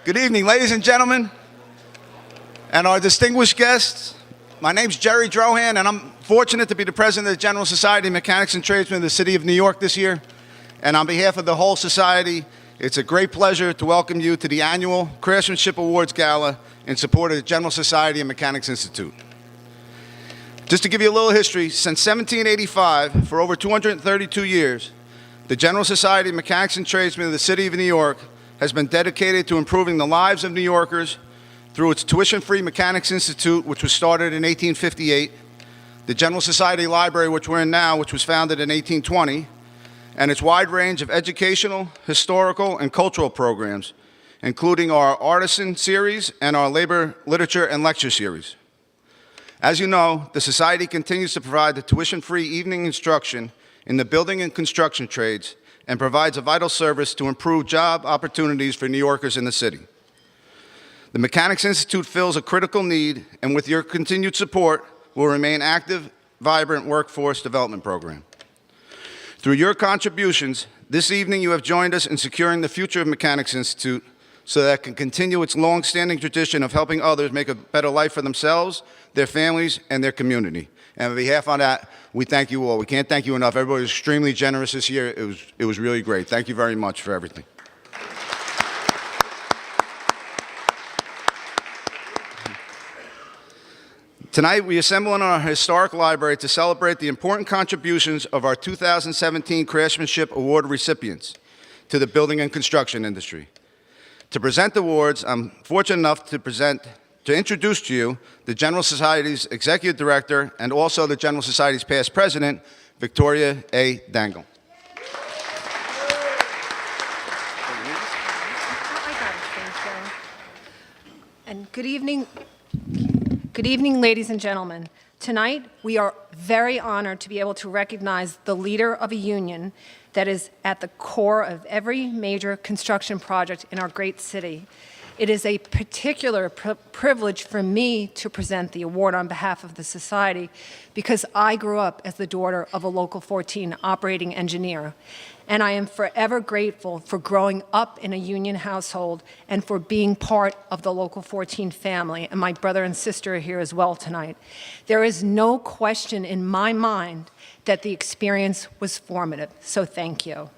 Good evening, ladies and gentlemen, and our distinguished guests. My name's Jerry Drohan, and I'm fortunate to be the president of the General Society of Mechanics and Tradesmen of the City of New York this year. And on behalf of the whole society, it's a great pleasure to welcome you to the annual Craftsmanship Awards Gala in support of the General Society of Mechanics Institute. Just to give you a little history, since 1785, for over 232 years, the General Society of Mechanics and Tradesmen of the City of New York has been dedicated to improving the lives of New Yorkers through its tuition-free Mechanics Institute, which was started in 1858, the General Society Library, which we're in now, which was founded in 1820, and its wide range of educational, historical, and cultural programs, including our Artisan Series and our Labor, Literature, and Lecture Series. As you know, the Society continues to provide the tuition-free evening instruction in the building and construction trades and provides a vital service to improve job opportunities for New Yorkers in the city. The Mechanics Institute fills a critical need, and with your continued support, will remain active, vibrant workforce development program. Through your contributions, this evening you have joined us in securing the future of Mechanics Institute so that it can continue its long-standing tradition of helping others make a better life for themselves, their families, and their community. And on behalf of that, we thank you all. We can't thank you enough. Everybody was extremely generous this year. It was really great. Thank you very much for everything. Tonight, we assemble in our historic library to celebrate the important contributions of our 2017 Craftsmanship Award recipients to the building and construction industry. To present the awards, I'm fortunate enough to introduce to you the General Society's Executive Director and also the General Society's past President, Victoria A. Dangle. And good evening, ladies and gentlemen. Tonight, we are very honored to be able to recognize the leader of a union that is at the core of every major construction project in our great city. It is a particular privilege for me to present the award on behalf of the Society because I grew up as the daughter of a Local 14 operating engineer. And I am forever grateful for growing up in a union household and for being part of the Local 14 family. And my brother and sister are here as well tonight. There is no question in my mind that the experience was formative, so thank you.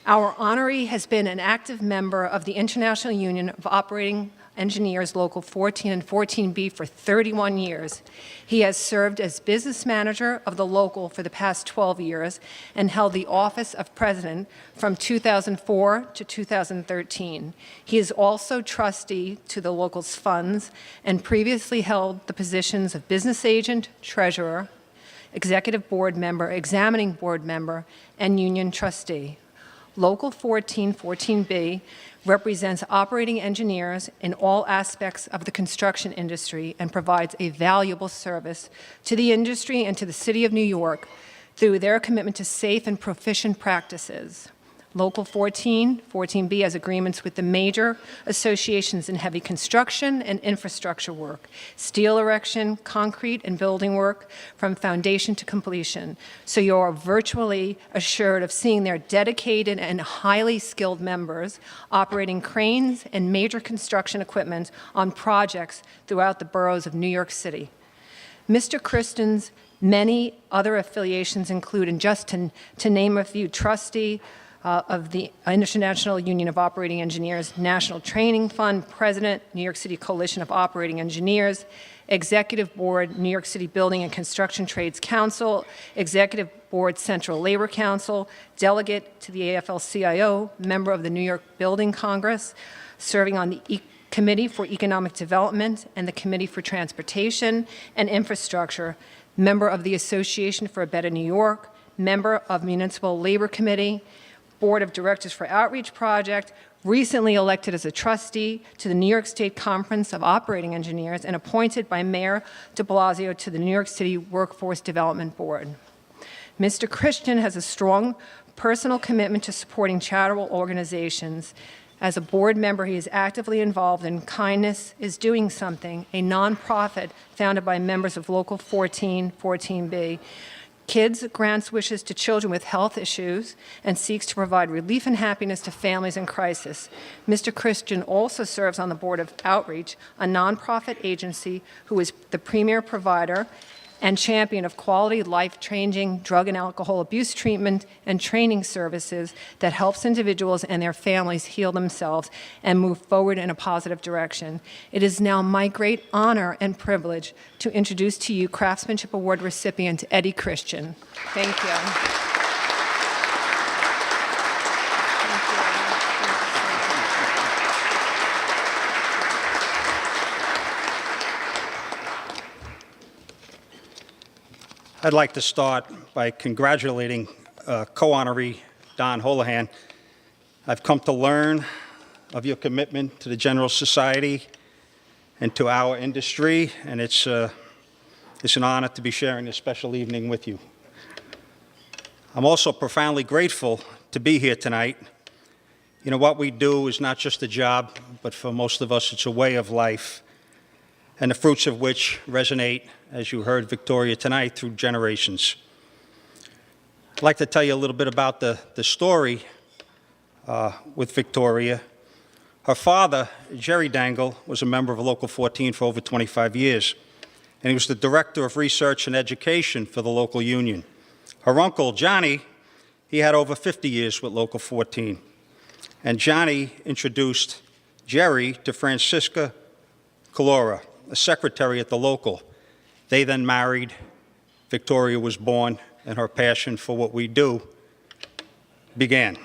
Our honoree has been an active member of the International Union of Operating Engineers Local 14 and 14B for 31 years. He has served as business manager of the local for the past 12 years and held the office of president from 2004 to 2013. He is also trustee to the local's funds and previously held the positions of business agent, treasurer, executive board member, examining board member, and union trustee. Local 14B represents operating engineers in all aspects of the construction industry and provides a valuable service to the industry and to the City of New York through their commitment to safe and proficient practices. Local 14B has agreements with the major associations in heavy construction and infrastructure work, steel erection, concrete and building work from foundation to completion. So you are virtually assured of seeing their dedicated and highly skilled members operating cranes and major construction equipment on projects throughout the boroughs of New York City. Mr. Christen's many other affiliations include, and just to name a few, trustee of the International Union of Operating Engineers, National Training Fund, President, New York City Coalition of Operating Engineers, Executive Board, New York City Building and Construction Trades Council, Executive Board, Central Labor Council, Delegate to the AFL-CIO, member of the New York Building Congress, serving on the Committee for Economic Development and the Committee for Transportation and Infrastructure, member of the Association for a Better New York, member of Municipal Labor Committee, Board of Directors for Outreach Project, recently elected as a trustee to the New York State Conference of Operating Engineers, and appointed by Mayor de Blasio to the New York City Workforce Development Board. Mr. Christian has a strong personal commitment to supporting charitable organizations. As a board member, he is actively involved in Kindness is Doing Something, a nonprofit founded by members of Local 14B, Kids grants wishes to children with health issues and seeks to provide relief and happiness to families in crisis. Mr. Christian also serves on the Board of Outreach, a nonprofit agency who is the premier provider and champion of quality, life-changing drug and alcohol abuse treatment and training services that helps individuals and their families heal themselves and move forward in a positive direction. It is now my great honor and privilege to introduce to you Craftsmanship Award recipient Eddie Christian. Thank you. I'd like to start by congratulating co-honoree Don Holohan. I've come to learn of your commitment to the General Society and to our industry, and it's an honor to be sharing this special evening with you. I'm also profoundly grateful to be here tonight. You know, what we do is not just a job, but for most of us, it's a way of life, and the fruits of which resonate, as you heard Victoria tonight, through generations. I'd like to tell you a little bit about the story with Victoria. Her father, Jerry Dangle, was a member of Local 14 for over 25 years, and he was the Director of Research and Education for the local union. Her uncle, Johnny, he had over 50 years with Local 14, and Johnny introduced Jerry to Francisca Calora, a secretary at the local. They then married, Victoria was born, and her passion for what we do began.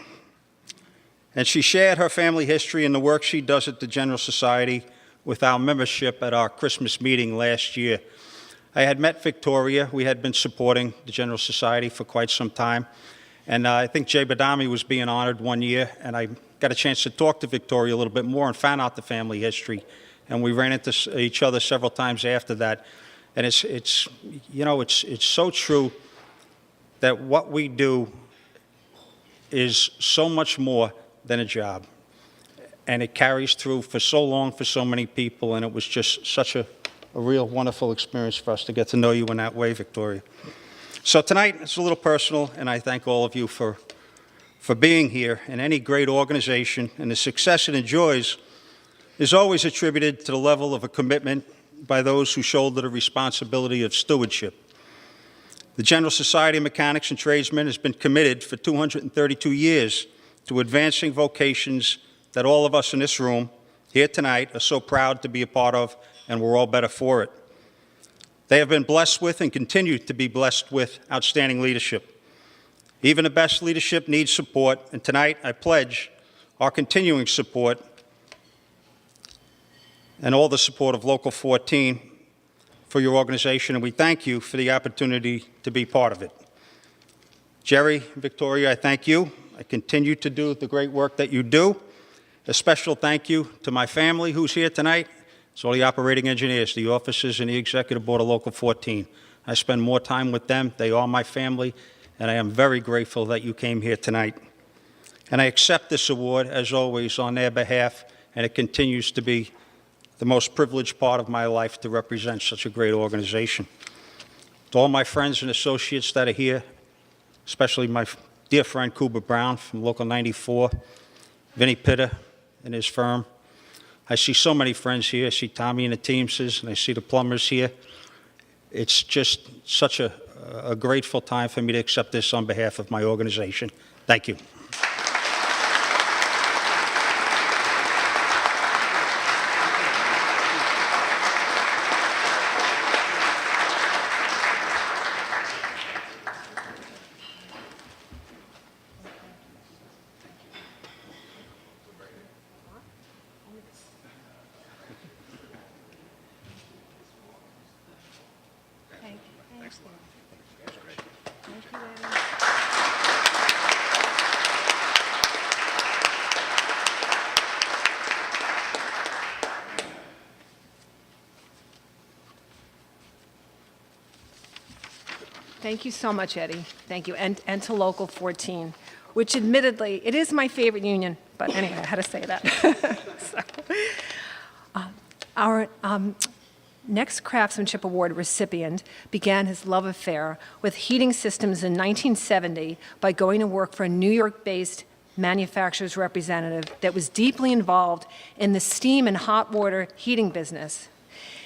And she shared her family history and the work she does at the General Society with our membership at our Christmas meeting last year. I had met Victoria. We had been supporting the General Society for quite some time. And I think Jay Badami was being honored one year, and I got a chance to talk to Victoria a little bit more and found out the family history. And we ran into each other several times after that. And it's so true that what we do is so much more than a job. And it carries through for so long for so many people, and it was just such a real wonderful experience for us to get to know you in that way, Victoria. So tonight, it's a little personal, and I thank all of you for being here. And any great organization and the success it enjoys is always attributed to the level of a commitment by those who shoulder the responsibility of stewardship. The General Society of Mechanics and Tradesmen has been committed for 232 years to advancing vocations that all of us in this room here tonight are so proud to be a part of, and we're all better for it. They have been blessed with and continue to be blessed with outstanding leadership. Even the best leadership needs support, and tonight I pledge our continuing support and all the support of Local 14 for your organization, and we thank you for the opportunity to be part of it. Jerry, Victoria, I thank you. I continue to do the great work that you do. A special thank you to my family who's here tonight. It's all the operating engineers, the officers, and the executive board of Local 14. I spend more time with them. They are my family, and I am very grateful that you came here tonight. And I accept this award, as always, on their behalf, and it continues to be the most privileged part of my life to represent such a great organization. To all my friends and associates that are here, especially my dear friend Cuba Brown from Local 94, Vinnie Pitta and his firm. I see so many friends here. I see Tommy and the Teamsters, and I see the plumbers here. It's just such a grateful time for me to accept this on behalf of my organization. Thank you. Thank you so much, Eddie. Thank you. And to Local 14, which admittedly, it is my favorite union, but anyway, I had to say that. next Craftsmanship Award recipient began his love affair with heating systems in 1970 by going to work for a New York-based manufacturer's representative that was deeply involved in the steam and hot water heating business.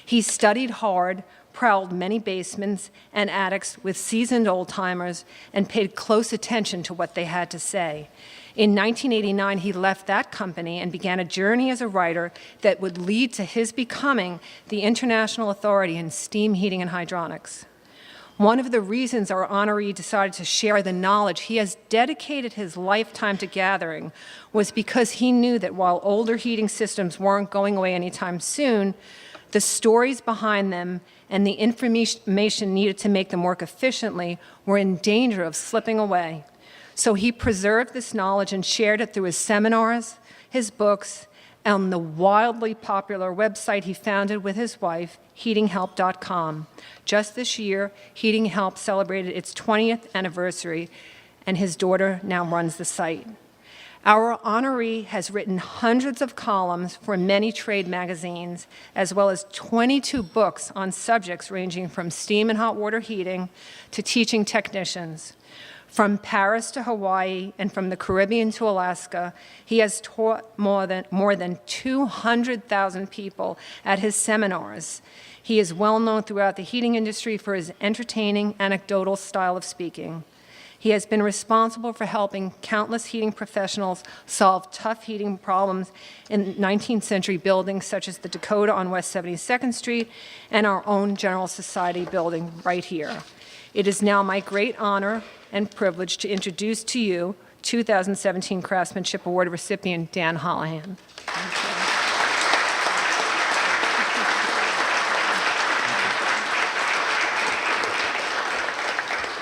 He studied hard, prowled many basements and attics with seasoned old-timers, and paid close attention to what they had to say. In 1989, he left that company and began a journey as a writer that would lead to his becoming the international authority in steam heating and hydronics. One of the reasons our honoree decided to share the knowledge he has dedicated his lifetime to gathering was because he knew that while older heating systems weren't going away anytime soon, the stories behind them and the information needed to make them work efficiently were in danger of slipping away. So he preserved this knowledge and shared it through his seminars, his books, and the wildly popular website he founded with his wife, heatinghelp.com. Just this year, Heating Help celebrated its 20th anniversary, and his daughter now runs the site. Our honoree has written hundreds of columns for many trade magazines, as well as 22 books on subjects ranging from steam and hot water heating to teaching technicians. From Paris to Hawaii and from the Caribbean to Alaska, he has taught more than 200,000 people at his seminars. He is well known throughout the heating industry for his entertaining, anecdotal style of speaking. He has been responsible for helping countless heating professionals solve tough heating problems in 19th century buildings such as the Dakota on West 72nd Street and our own General Society building right here. It is now my great honor and privilege to introduce to you 2017 Craftsmanship Award recipient Dan Holohan.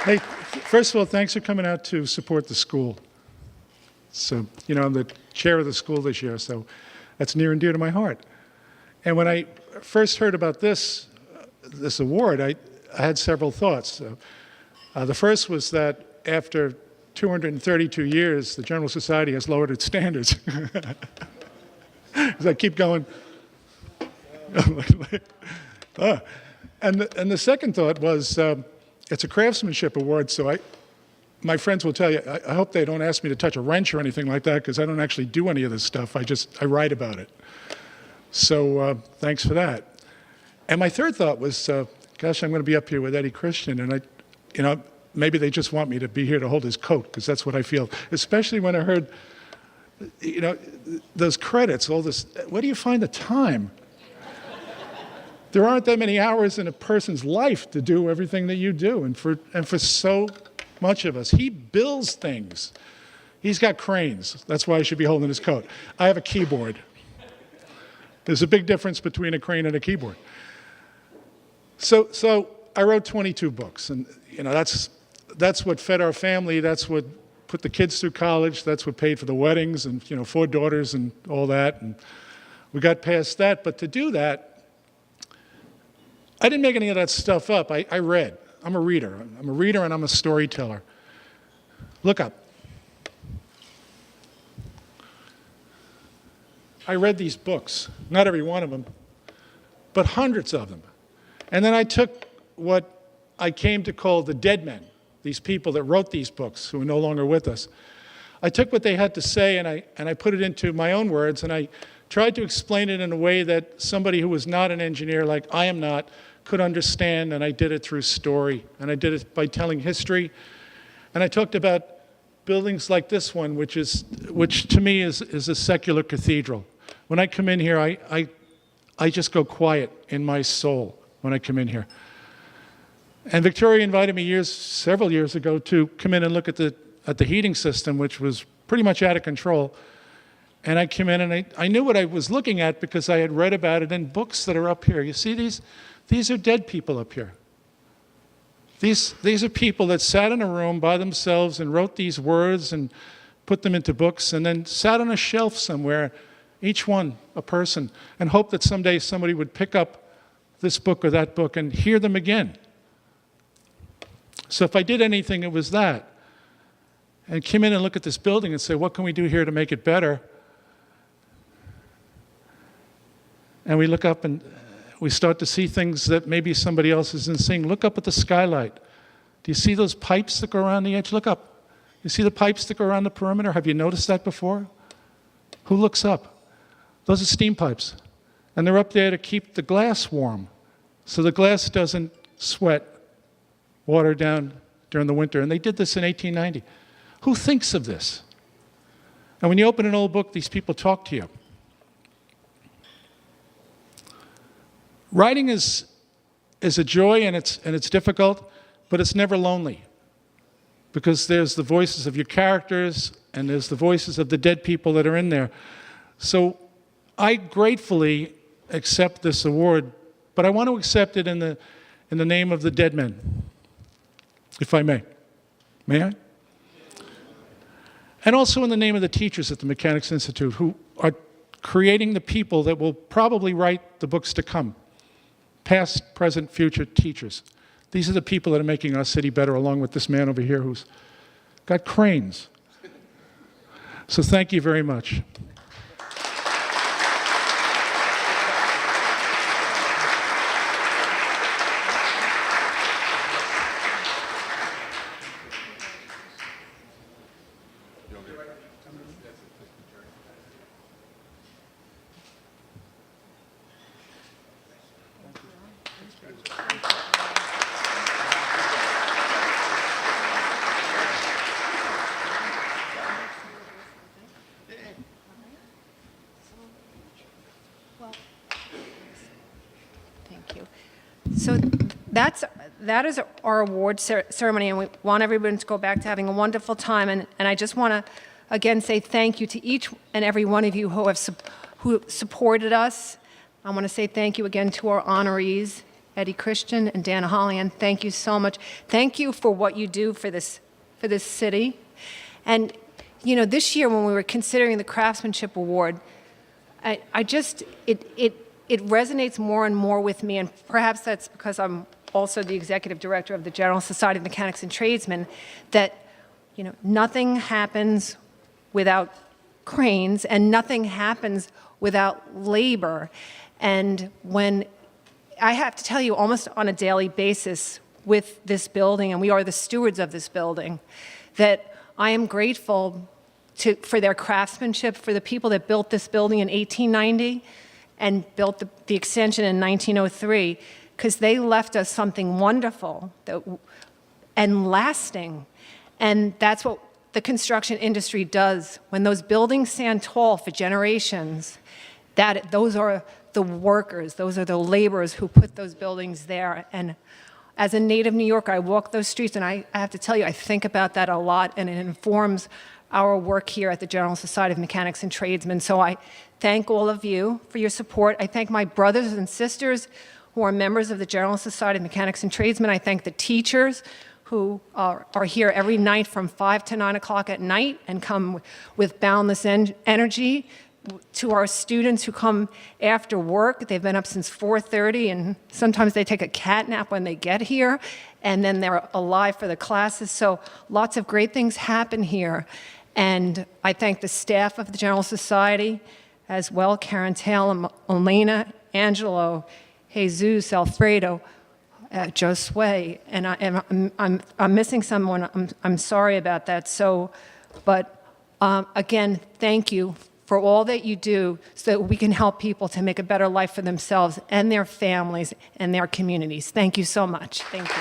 Hey, first of all, thanks for coming out to support the school. So, you know, I'm the chair of the school this year, so that's near and dear to my heart. And when I first heard about this award, I had several thoughts. The first was that after 232 years, the General Society has lowered its standards. As I keep going. And the second thought was, it's a craftsmanship award, so my friends will tell you, I hope they don't ask me to touch a wrench or anything like that, because I don't actually do any of this stuff. I write about it. So thanks for that. And my third thought was, gosh, I'm going to be up here with Eddie Christian, and maybe they just want me to be here to hold his coat, because that's what I feel. Especially when I heard, those credits, all this. Where do you find the time? There aren't that many hours in a person's life to do everything that you do, and for so much of us, he builds things. He's got cranes. That's why I should be holding his coat. I have a keyboard. There's a big difference between a crane and a keyboard. So I wrote 22 books, and that's what fed our family. That's what put the kids through college. That's what paid for the weddings, and 4 daughters and all that. And we got past that. But to do that, I didn't make any of that stuff up. I read. I'm a reader. I'm a reader and I'm a storyteller. Look up. I read these books, not every one of them, but hundreds of them. And then I took what I came to call the dead men, these people that wrote these books who are no longer with us. I took what they had to say and I put it into my own words, and I tried to explain it in a way that somebody who was not an engineer, like I am not, could understand, and I did it through story. And I did it by telling history. And I talked about buildings like this one, which to me is a secular cathedral. When I come in here, I just go quiet in my soul when I come in here. And Victoria invited me several years ago to come in and look at the heating system, which was pretty much out of control. And I came in and I knew what I was looking at because I had read about it in books that are up here. You see these are dead people up here. These are people that sat in a room by themselves and wrote these words and put them into books and then sat on a shelf somewhere, each one a person, and hoped that someday somebody would pick up this book or that book and hear them again. So if I did anything, it was that. And come in and look at this building and say, what can we do here to make it better? And we look up and We start to see things that maybe somebody else isn't seeing. Look up at the skylight. Do you see those pipes that go around the edge? Look up. You see the pipes that go around the perimeter? Have you noticed that before? Who looks up? Those are steam pipes. And they're up there to keep the glass warm, so the glass doesn't sweat water down during the winter. And they did this in 1890. Who thinks of this? And when you open an old book, these people talk to you. Writing is a joy, and it's difficult, but it's never lonely, because there's the voices of your characters and there's the voices of the dead people that are in there. So I gratefully accept this award, but I want to accept it in the name of the dead men, if I may. May I? And also in the name of the teachers at the Mechanics Institute, who are creating the people that will probably write the books to come. Past, present, future teachers. These are the people that are making our city better, along with this man over here who's got cranes. So thank you very much. Thank you. So that is our award ceremony, and we want everyone to go back to having a wonderful time. And I just want to again say thank you to each and every one of you who supported us. I want to say thank you again to our honorees, Eddie Christian and Dana Hollian. Thank you so much. Thank you for what you do for this city. And you know, this year when we were considering the Craftsmanship Award, it resonates more and more with me, and perhaps that's because I'm also the executive director of the General Society of Mechanics and Tradesmen, that, you know, nothing happens without cranes and nothing happens without labor. And when I have to tell you, almost on a daily basis with this building, and we are the stewards of this building, that I am grateful for their craftsmanship, for the people that built this building in 1890 and built the extension in 1903, because they left us something wonderful and lasting. And that's what the construction industry does. When those buildings stand tall for generations, those are the workers, those are the laborers who put those buildings there. And as a native New Yorker, I walk those streets, and I have to tell you, I think about that a lot, and it informs our work here at the General Society of Mechanics and Tradesmen. So I thank all of you for your support. I thank my brothers and sisters who are members of the General Society of Mechanics and Tradesmen. I thank the teachers who are here every night from 5 to 9 o'clock at night and come with boundless energy. To our students who come after work, they've been up since 4:30, and sometimes they take a cat nap when they get here, and then they're alive for the classes. So lots of great things happen here. And I thank the staff of the General Society as well, Karen Taylor, Elena, Angelo, Jesus, Alfredo, Josue, and I'm missing someone. I'm sorry about that. So, but again, thank you for all that you do so that we can help people to make a better life for themselves and their families and their communities. Thank you so much. Thank you.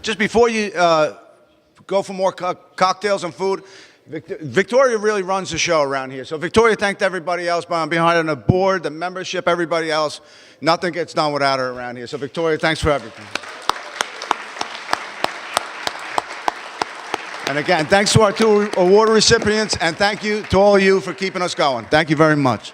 Just before you go for more cocktails and food, Victoria really runs the show around here. So Victoria thanked everybody else behind the board, the membership, everybody else. Nothing gets done without her around here. So Victoria, thanks for everything. And again, thanks to our 2 award recipients, and thank you to all of you for keeping us going. Thank you very much.